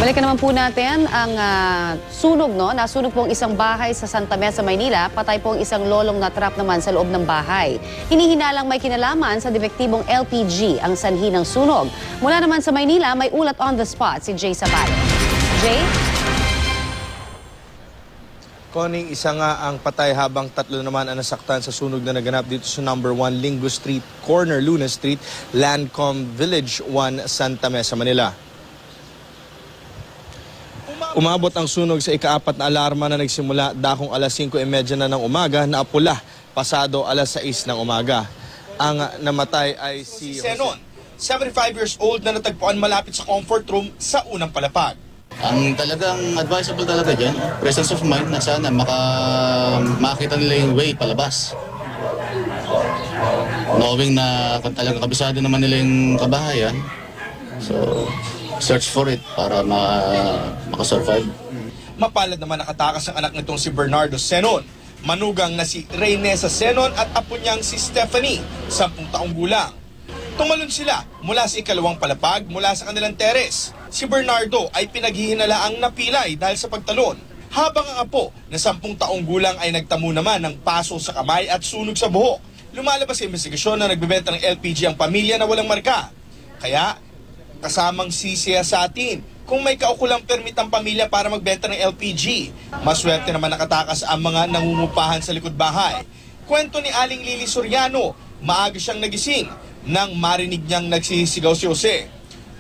Balikan naman po natin ang sunog, no? Nasunog po ang isang bahay sa Santa Mesa, Maynila. Patay po ang isang lolong na trap naman sa loob ng bahay. Hinihinalang may kinalaman sa depektibong LPG ang sanhi ng sunog. Mula naman sa Maynila, may ulat on the spot si Jay Sabale. Jay? Connie, isa nga ang patay habang tatlo naman ang nasaktan sa sunog na naganap dito sa number 1 Lingo Street, corner Luna Street, Landcom Village 1, Santa Mesa, Manila. Umabot ang sunog sa ika-4 na alarma na nagsimula dakong alas 5:30 na ng umaga na apula pasado alas 6 ng umaga. Ang namatay ay si Senon, 75 years old na natagpuan malapit sa comfort room sa unang palapag. Ang talagang advisable talaga dyan, presence of mind na sana makita nila yung way palabas. Knowing na talagang kabisado naman nila yung kabahayan, so search for it para makasurvive. Mapalad naman nakatakas ang anak nitong si Bernardo Senon. Manugang na si Reynesa Senon at apo niyang si Stephanie, 10 taong gulang. Tumalon sila mula sa ikalawang palapag mula sa kanilang teres. Si Bernardo ay pinaghihinalaang napilay dahil sa pagtalon. Habang ang apo na 10 taong gulang ay nagtamo naman ng paso sa kamay at sunog sa buhok. Lumalabas sa investigasyon na nagbebenta ng LPG ang pamilya na walang marka. Kaya kasamang sisiya sa atin kung may kaukulang permit ang pamilya para magbenta ng LPG. Maswerte naman nakatakas ang mga nangungupahan sa likod bahay. Kwento ni Aling Lily Soriano, maaga siyang nagising nang marinig niyang nagsisigaw si Jose.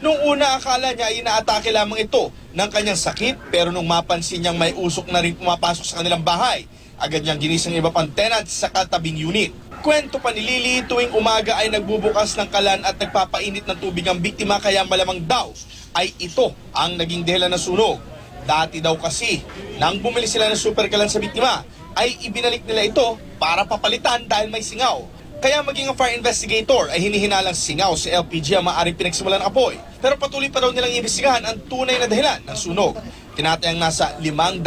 Nung una akala niya ay inaatake lamang ito ng kanyang sakit, pero nung mapansin niyang may usok na rin pumapasok sa kanilang bahay, agad niyang ginising iba pang tenants sa katabing unit. Kwento pa ni Lily, tuwing umaga ay nagbubukas ng kalan at nagpapainit ng tubig ang biktima, kaya malamang daw ay ito ang naging dahilan ng sunog. Dati daw kasi, nang bumili sila ng super kalan sa biktima, ay ibinalik nila ito para papalitan dahil may singaw. Kaya maging ang fire investigator ay hinihinalang singaw sa LPG ang maaaring pinagsimulan ng apoy. Pero patuloy pa daw nilang imbestigahan ang tunay na dahilan ng sunog. Tinatayang nasa 500,000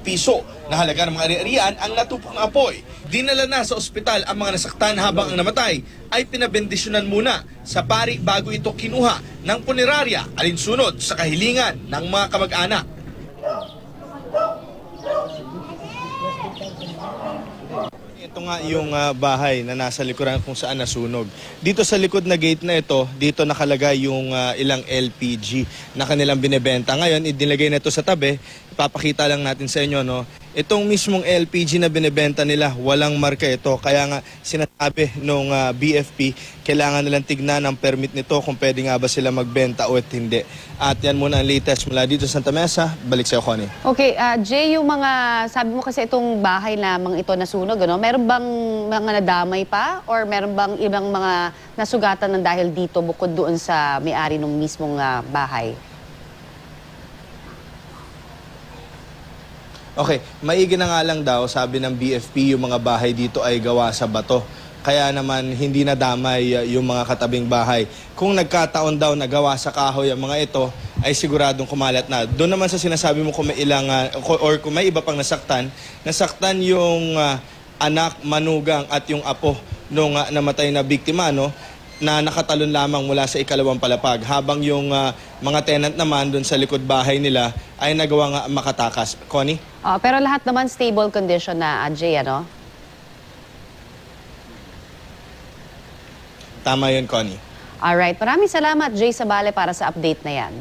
piso na halaga ng mga ari-arian ang natupok na apoy. Dinala na sa ospital ang mga nasaktan, habang ang namatay ay pinabendisyonan muna sa pari bago ito kinuha ng punerarya alinsunod sa kahilingan ng mga kamag-anak. Ito nga yung bahay na nasa likuran kung saan nasunog. Dito sa likod na gate na ito, dito nakalagay yung ilang LPG na kanilang binebenta. Ngayon, idinilagay na ito sa tabi. Ipapakita lang natin sa inyo, no? Itong mismong LPG na binebenta nila, walang marka ito. Kaya nga sinasabi nung BFP, kailangan nilang tignan ang permit nito kung pwede nga ba sila magbenta o hindi. At yan muna ang latest mula dito sa Santa Mesa. Balik sa'yo, Connie. Okay, Jay, yung mga, sabi mo kasi itong bahay lamang ito nasunog, ano? Meron bang mga nadamay pa? Or meron bang ibang mga nasugatan ng dahil dito bukod doon sa may-ari ng mismong bahay? Okay, maigi na nga lang daw, sabi ng BFP, yung mga bahay dito ay gawa sa bato. Kaya naman hindi nadamay yung mga katabing bahay. Kung nagkataon daw na gawa sa kahoy ang mga ito, ay siguradong kumalat na. Doon naman sa sinasabi mo kung may ilang, or kung may iba pang nasaktan yung anak, manugang at yung apo nung namatay na biktima, no? Na nakatalon lamang mula sa ikalawang palapag, habang yung mga tenant naman doon sa likod bahay nila ay nagawa nga makatakas. Connie? Pero lahat naman stable condition na, Jay, ano? Tama yun, Connie. Alright, maraming salamat, Jay Sabale, para sa update na yan.